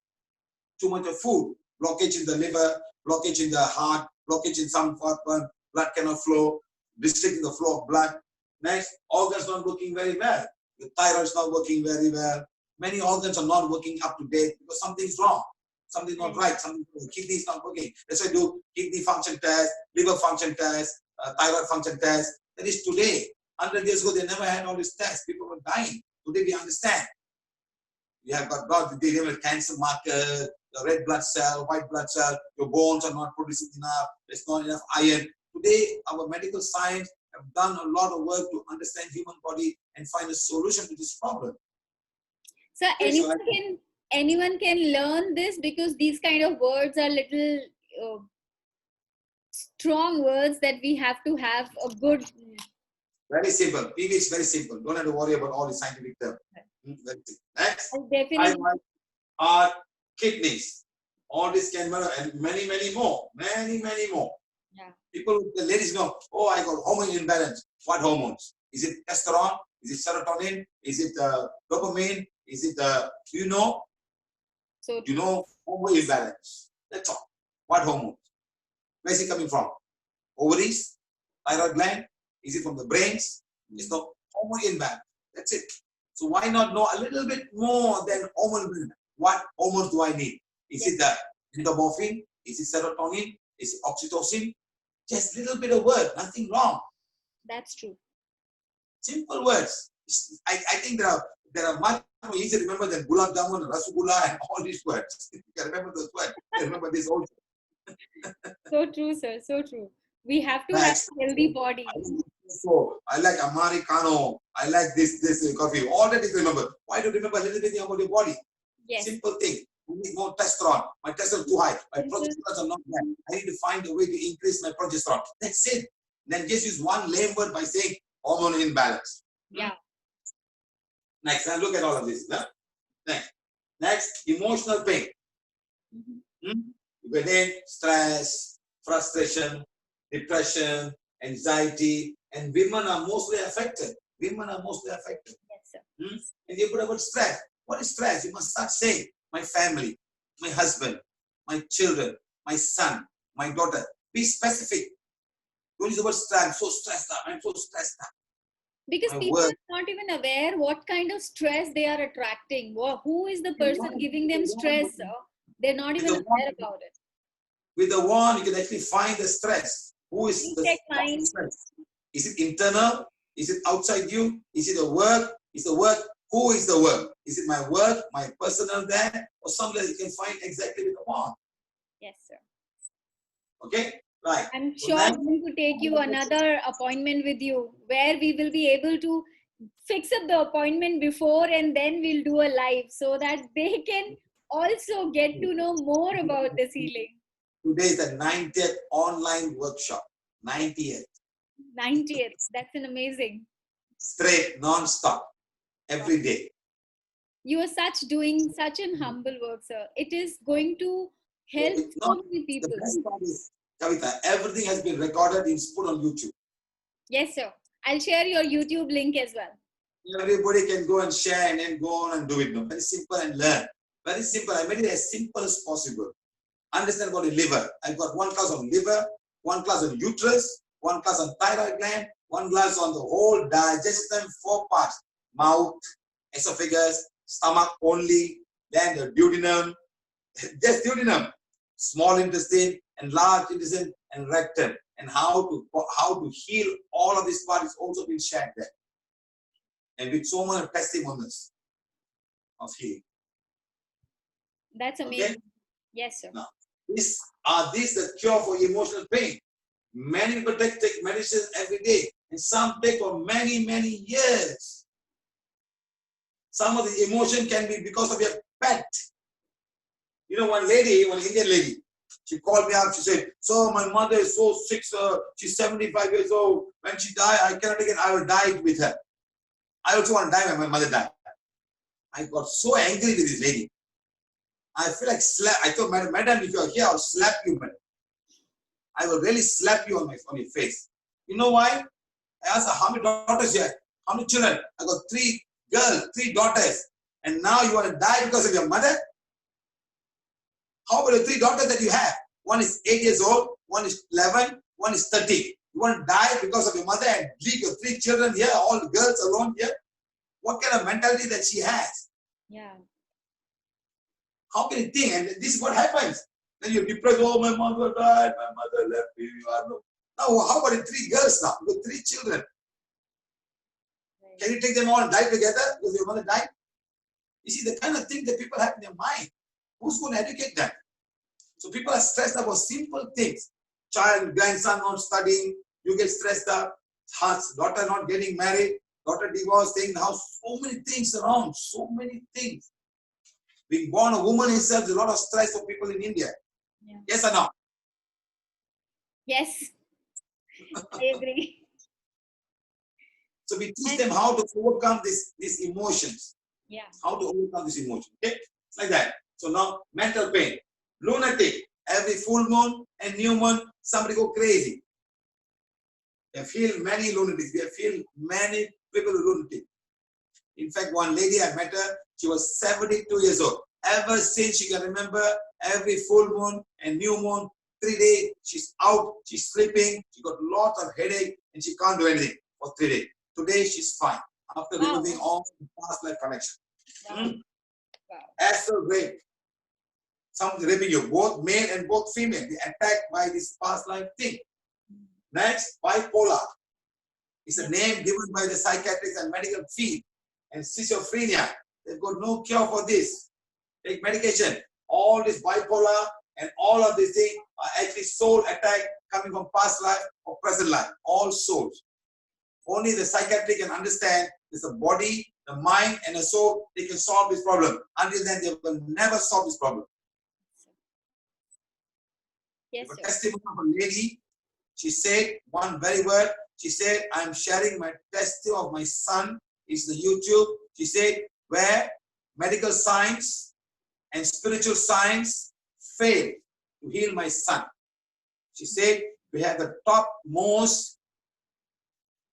Too much of food. Blockage in the liver, blockage in the heart, blockage in some part, blood cannot flow, restricting the flow of blood. Next, organs not working very well. The thyroid is not working very well. Many organs are not working up to date because something's wrong. Something's not right. The kidney is not working. That's why I do kidney function test, liver function test, thyroid function test. That is today. 100 years ago, they never had all these tests. People were dying. Today we understand. You have got they have a cancer marker, the red blood cell, white blood cell, your bones are not producing enough, there's not enough iron. Today, our medical science have done a lot of work to understand human body and find a solution to this problem. So anyone can learn this because these kind of words are little strong words that we have to have a good. Very simple. PV is very simple. Don't have to worry about all the scientific terms. Next, Definitely. Heart, kidneys. All this can matter and many, many more. Many, many more. Yeah. People, the ladies know, oh, I got hormone imbalance. What hormones? Is it testosterone? Is it serotonin? Is it dopamine? Is it, do you know? So, you know, hormone imbalance. That's all. What hormones? Where is it coming from? Ovaries? Thyroid gland? Is it from the brains? It's not hormone imbalance. That's it. So why not know a little bit more than hormone imbalance? What hormones do I need? Is it the endorphin? Is it serotonin? Is it oxytocin? Just a little bit of word, nothing wrong. That's true. Simple words. I think there are much more easy to remember than gulab jamun, rasgulla, and all these words. You can remember those words. You can remember this also. So true, sir. So true. We have to have Next, a healthy body. so I like Americano. I like this coffee. All that is remember. Why do you remember a little bit about your body? Yes. Simple thing. You need more testosterone. My testosterone is too high. My progesterone are not there. I need to find a way to increase my progesterone. That's it. Then just use one lame word by saying hormone imbalance. Yeah. Next, now look at all of this. No? Next, emotional pain. You get in stress, frustration, depression, anxiety, and women are mostly affected. Women are mostly affected. Yes, sir. And you put about stress. What is stress? You must start saying, my family, my husband, my children, my son, my daughter. Be specific. Don't use the word stress. I'm so stressed out. I'm so stressed out. Because My people work. are not even aware what kind of stress they are attracting. Who is the person giving them stress, sir? They're not even aware about it. With the one, you can actually find the stress. Who is the stress? Is it internal? Is it outside you? Is it the work? Is the work? Who is the work? Is it my work, my personal there, or somewhere you can find exactly with the one? Yes, sir. Okay, right. I'm sure I'm going to take you another appointment with you where we will be able to fix up the appointment before and then we'll do a live so that they can also get to know more about this healing. Today is the 90th online workshop. 90th. 90th. That's an amazing. Straight, non-stop, every day. You are doing such an humble work, sir. It is going to help so many people. The best part is, Kavita, everything has been recorded and put on YouTube. Yes, sir. I'll share your YouTube link as well. Everybody can go and share and then go on and do it. No? Very simple and learn. Very simple. I made it as simple as possible. Understand about the liver. I've got one class on liver, one class on uterus, one class on thyroid gland, one class on the whole digestive system, 4 parts. Mouth, esophagus, stomach only, then the duodenum, just duodenum, small intestine and large intestine and rectum, and how to heal all of these parts is also been shared there. And with so many testimonies of healing. That's amazing. Okay? Yes, sir. Now, these the cure for emotional pain. Many people take medicine every day, and some take for many, many years. Some of the emotion can be because of your pet. You know, one Indian lady, she called me up. She said, "So my mother is so sick, sir. She's 75 years old. When she died, I cannot again. I will die with her. I also want to die when my mother died." I got so angry with this lady. I feel like slap. I told madam, if you're here, I'll slap you, madam. I will really slap you on your face. You know why? I asked her, how many daughters you have? How many children? I got 3 girls, 3 daughters. And now you want to die because of your mother? How about the 3 daughters that you have? One is 8 years old, one is 11, one is 30. You want to die because of your mother and leave your 3 children here, all the girls alone here? What kind of mentality that she has? Yeah. How can you think? And this is what happens. Then you're depressed. Oh, my mother died. My mother left me. Now, how about the 3 girls now? You got 3 children. Right. Can you take them all and die together because your mother died? You see, the kind of thing that people have in their mind. Who's going to educate them? So people are stressed about simple things. Child, grandson not studying. You get stressed up. Daughter not getting married. Daughter divorced. Staying in the house. So many things around. So many things. Being born a woman itself is a lot of stress for people in India. Yeah. Yes or no? Yes. I agree. So we teach them how to overcome these emotions. Yeah. How to overcome this emotion. Okay? It's like that. So now, mental pain. Lunatic. Every full moon and new moon, somebody go crazy. They feel many lunatics. They feel many people lunatic. In fact, one lady I met her, she was 72 years old. Ever since she can remember, every full moon and new moon, 3 days, she's out, she's sleeping, she got lots of headache, and she can't do anything for 3 days. Today, she's fine after removing all the past life connection. Wow. Astral rape. Something raping you, both male and both female. They attacked by this past life thing. Next, bipolar. It's a name given by the psychiatrists and medical field. And schizophrenia, they've got no cure for this. Take medication. All this bipolar and all of these things are actually soul attack coming from past life or present life. All souls. Only the psychiatrist can understand it's the body, the mind, and the soul. They can solve this problem. Until then, they will never solve this problem. Yes, a testimony of a lady. She said one very word. She said, I'm sharing my testimony of my son. It's the YouTube. She said, where medical science and spiritual science failed to heal my son. She said, we have the top most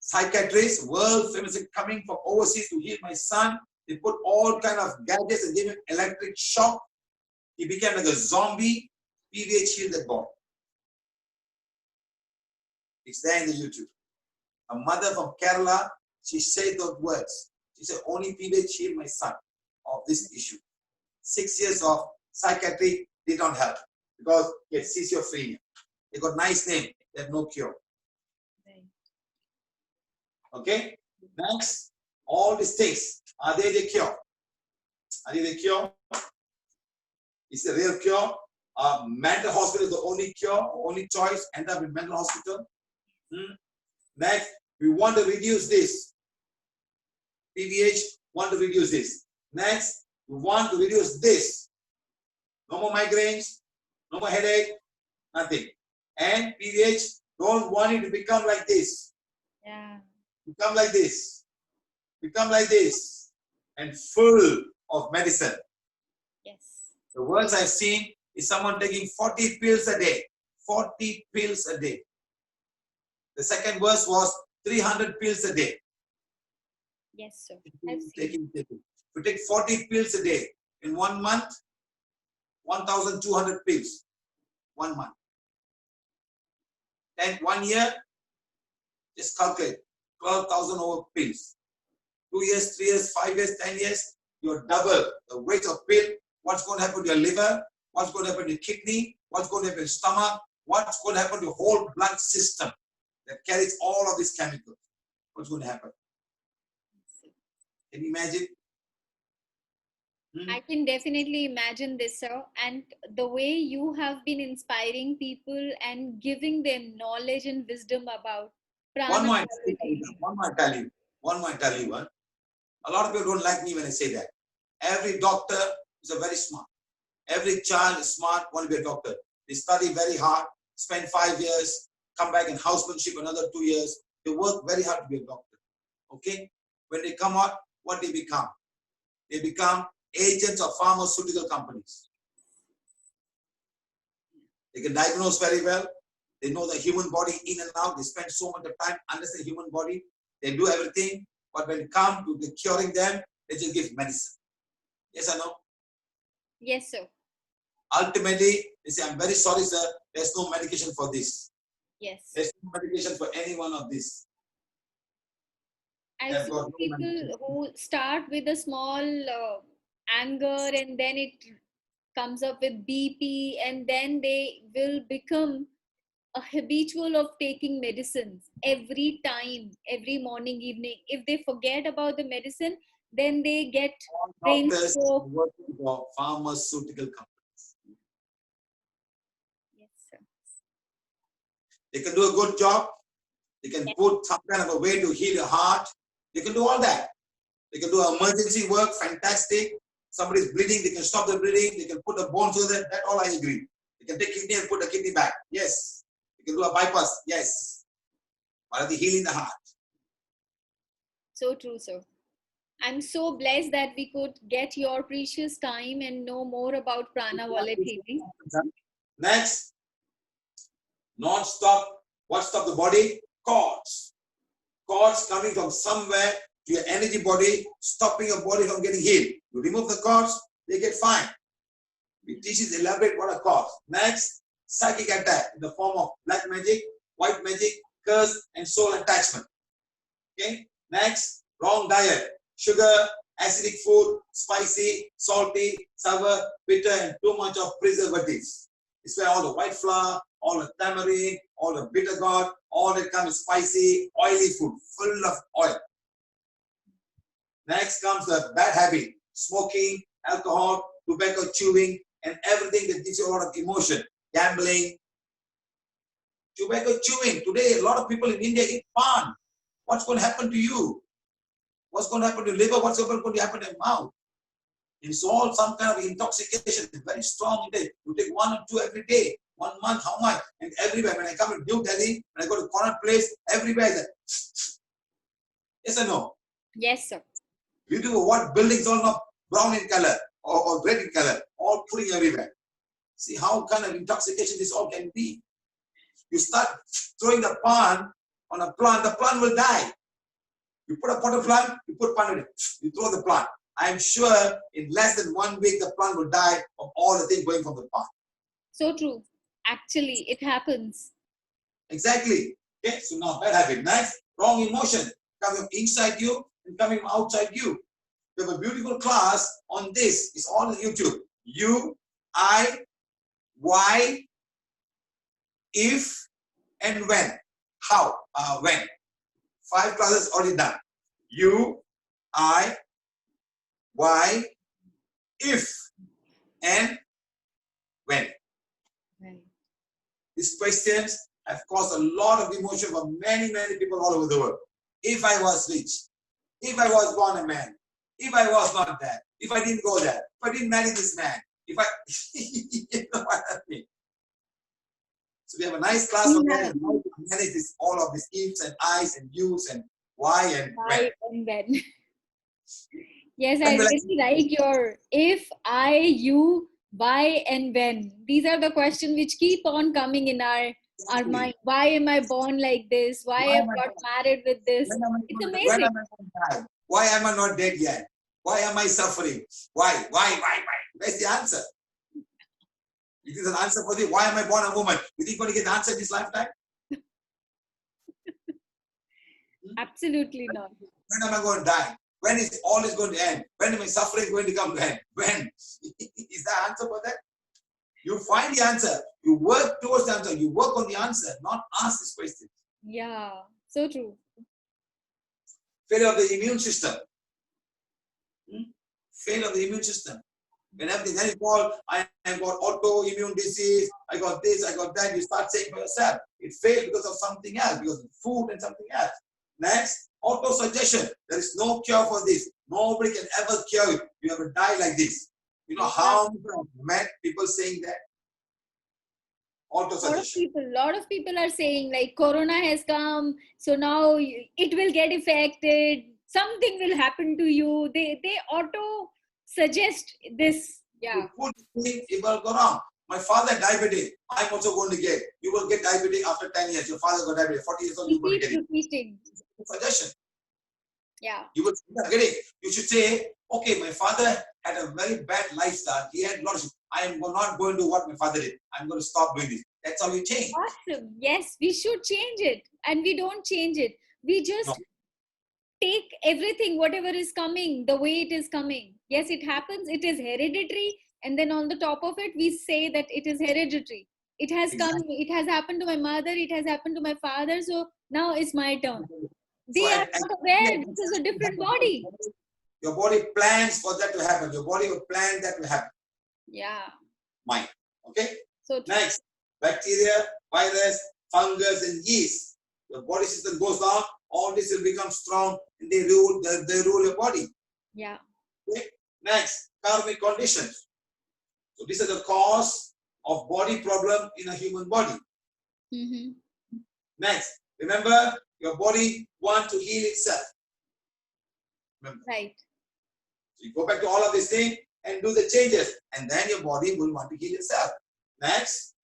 psychiatrists, world famous, coming from overseas to heal my son. They put all kind of gadgets and gave him electric shock. He became like a zombie. PVH healed that boy. It's there in the YouTube. A mother from Kerala, she said those words. She said, only PVH healed my son of this issue. 6 years of psychiatry did not help because he had schizophrenia. They got nice name. They have no cure. Okay? Next, all these things, are they the cure? Are they the cure? Is the real cure? Mental hospital is the only cure, only choice, end up in mental hospital. Next, we want to reduce this. PVH want to reduce this. Next, we want to reduce this. No more migraines, no more headache, nothing. And PVH don't want it to become like this. Yeah. Become like this. Become like this. And full of medicine. Yes. The worst I've seen is someone taking 40 pills a day. 40 pills a day. The second worst was 300 pills a day. Yes, sir. I've seen. Taking. If you take 40 pills a day in 1 month, 1,200 pills. 1 month. Then 1 year, just calculate 12,000 over pills. 2 years, 3 years, 5 years, 10 years, you're double the weight of pill. What's going to happen to your liver? What's going to happen to your kidney? What's going to happen to your stomach? What's going to happen to your whole blood system that carries all of these chemicals? What's going to happen? Can you imagine? I can definitely imagine this, sir. And the way you have been inspiring people and giving them knowledge and wisdom about Prana. One more I tell you. A lot of people don't like me when I say that. Every doctor is a very smart. Every child is smart, want to be a doctor. They study very hard, spend 5 years, come back in housemanship another 2 years. They work very hard to be a doctor. Okay? When they come out, what they become? They become agents of pharmaceutical companies. They can diagnose very well. They know the human body in and out. They spend so much time understanding the human body. They do everything. But when it comes to the curing them, they just give medicine. Yes or no? Yes, sir. Ultimately, they say, I'm very sorry, sir. There's no medication for this. Yes. There's no medication for any one of this. I've seen people who start with a small anger and then it comes up with BP and then they will become a habitual of taking medicines every time, every morning, evening. If they forget about the medicine, then they get brain stroke. Working for pharmaceutical companies. Yes, sir. They can do a good job. They can put some kind of a way to heal your heart. They can do all that. They can do emergency work, fantastic. Somebody's bleeding, they can stop the bleeding. They can put a bone to that. That all I agree. They can take kidney and put the kidney back. Yes. They can do a bypass. Yes. But are they healing the heart? So true, sir. I'm so blessed that we could get your precious time and know more about Prana Violet Healing. Next. Non-stop. What stop the body? Cords. Cords coming from somewhere to your energy body, stopping your body from getting healed. You remove the cords, they get fine. We teach you elaborate what are cords. Next, psychic attack in the form of black magic, white magic, curse, and soul attachment. Okay. Next, wrong diet. Sugar, acidic food, spicy, salty, sour, bitter, and too much of preservatives. It's where all the white flour, all the tamarind, all the bitter gourd, all that comes spicy, oily food, full of oil. Next comes the bad habit, smoking, alcohol, tobacco chewing, and everything that gives you a lot of emotion. Gambling, tobacco chewing. Today, a lot of people in India eat pan. What's going to happen to you? What's going to happen to your liver? What's going to happen to your mouth? It's all some kind of intoxication. It's very strong in there. You take 1 or 2 every day. 1 month, how much? And everywhere. When I come to New Delhi, when I go to corner place, everywhere is like, yes or no? Yes, sir. Beautiful. What buildings all not brown in color or red in color, all putting everywhere. See how kind of intoxication this all can be. You start throwing the pan on a plant, the plant will die. You put a potted plant, you put pan in it, you throw the plant. I'm sure in less than 1 week, the plant will die of all the things going from the plant. So true. Actually, it happens. Exactly. Okay, so now bad habit. Next, wrong emotion coming inside you and coming outside you. We have a beautiful class on this. It's all on YouTube. You, I, why, if, and when. How? When. 5 classes already done. You, I, why, if, and when. Right. These questions have caused a lot of emotion for many, many people all over the world. If I was rich, if I was born a man, if I was not that, if I didn't go there, if I didn't marry this man, if I, you know what I mean. So we have a nice class on that and how to manage this, all of these ifs and I's and you's and why and when. Why and when. Yes, When I will really like your if, I, you, why, and when. These are the questions which keep on coming in our mind. Why am I born like this? Why I've got married with this? It's when amazing. am I going to die? Why am I not dead yet? Why am I suffering? Why? Where's the answer? It is an answer for the why am I born a woman? You think you're going to get the answer in this lifetime? Absolutely not. When am I going to die? When is all is going to end? When am I suffering going to come to end? When? Is the answer for that? You find the answer. You work towards the answer. You work on the answer, not ask this question. Yeah, so true. Failure of the immune system. Failure of the immune system. When everything then is called, I got autoimmune disease, I got this, I got that, you start saying for yourself. It failed because of something else, because of food and something else. Next, auto-suggestion. There is no cure for this. Nobody can ever cure it. You have to die like this. You know how many people saying that? Auto-suggestion. Lot of people are saying like Corona has come, so now it will get affected. Something will happen to you. They auto suggest this. Yeah. It will go wrong. My father diabetic. I'm also going to get. You will get diabetic after 10 years. Your father got diabetic. 40 years old, you're going to get it. Suggestion. Yeah. You will get it. You should say, okay, my father had a very bad lifestyle. He had lots of, I am not going to do what my father did. I'm going to stop doing this. That's how you change. Awesome. Yes, we should change it. And we don't change it. We just take everything, whatever is coming, the way it is coming. Yes, it happens. It is hereditary. And then on the top of it, we say that it is hereditary. It has come, it has happened to my mother, it has happened to my father. So now it's my turn. They are not aware. This is a different body. Your body plans for that to happen. Your body will plan that to happen. Yeah. Mind. Okay? So next, bacteria, virus, fungus, and yeast. Your body system goes down, all this will become strong and they rule your body. Yeah. Okay? Next, karmic conditions. So these are the cause of body problem in a human body. Next, remember your body wants to heal itself. Remember. Right. So you go back to all of these things and do the changes, and then your body will want to heal itself. Next,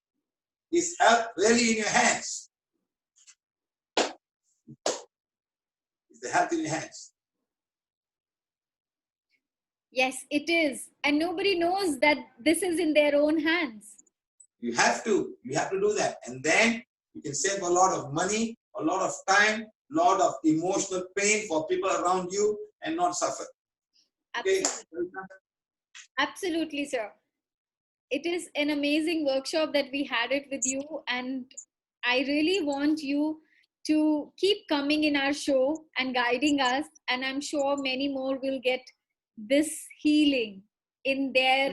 is health really in your hands? Is the health in your hands? Yes, it is. And nobody knows that this is in their own hands. You have to do that. And then you can save a lot of money, a lot of time, a lot of emotional pain for people around you and not suffer. Absolutely. Okay? Absolutely, sir. it is an amazing workshop that we had it with you, and I really want you to keep coming in our show and guiding us, and I'm sure many more will get this healing in their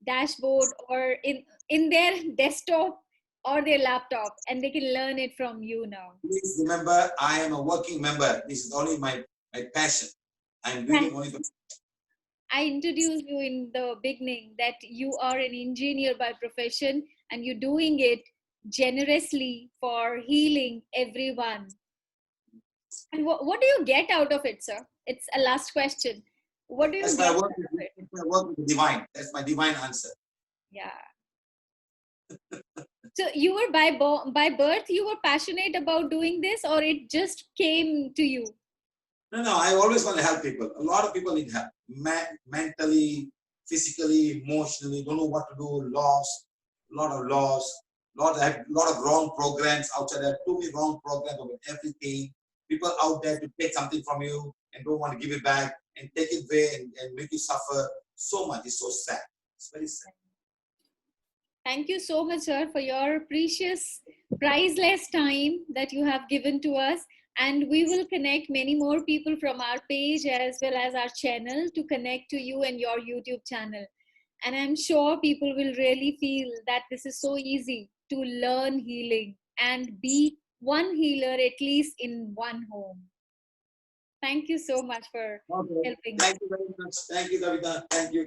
dashboard or in their desktop or their laptop, and they can learn it from you now. Please remember, I am a working member. This is only my passion. I'm doing only the. I introduced you in the beginning that you are an engineer by profession and you're doing it generously for healing everyone. And what do you get out of it, sir? It's a last question. What do you That's get my work. out of it? That's my work with the divine. That's my divine answer. Yeah. So you were by birth, you were passionate about doing this, or it just came to you? No. I always want to help people. A lot of people need help, mentally, physically, emotionally. Don't know what to do. Lost. A lot of loss. Lot of wrong programs outside there. Too many wrong programs about everything. People out there to take something from you and don't want to give it back and take it away and make you suffer so much. It's so sad. It's very sad. Thank you so much, sir, for your precious, priceless time that you have given to us. And we will connect many more people from our page as well as our channel to connect to you and your YouTube channel. And I'm sure people will really feel that this is so easy to learn healing and be one healer at least in one home. Thank you so much for Okay. helping us. Thank you very much. Thank you, Kavita. Thank you.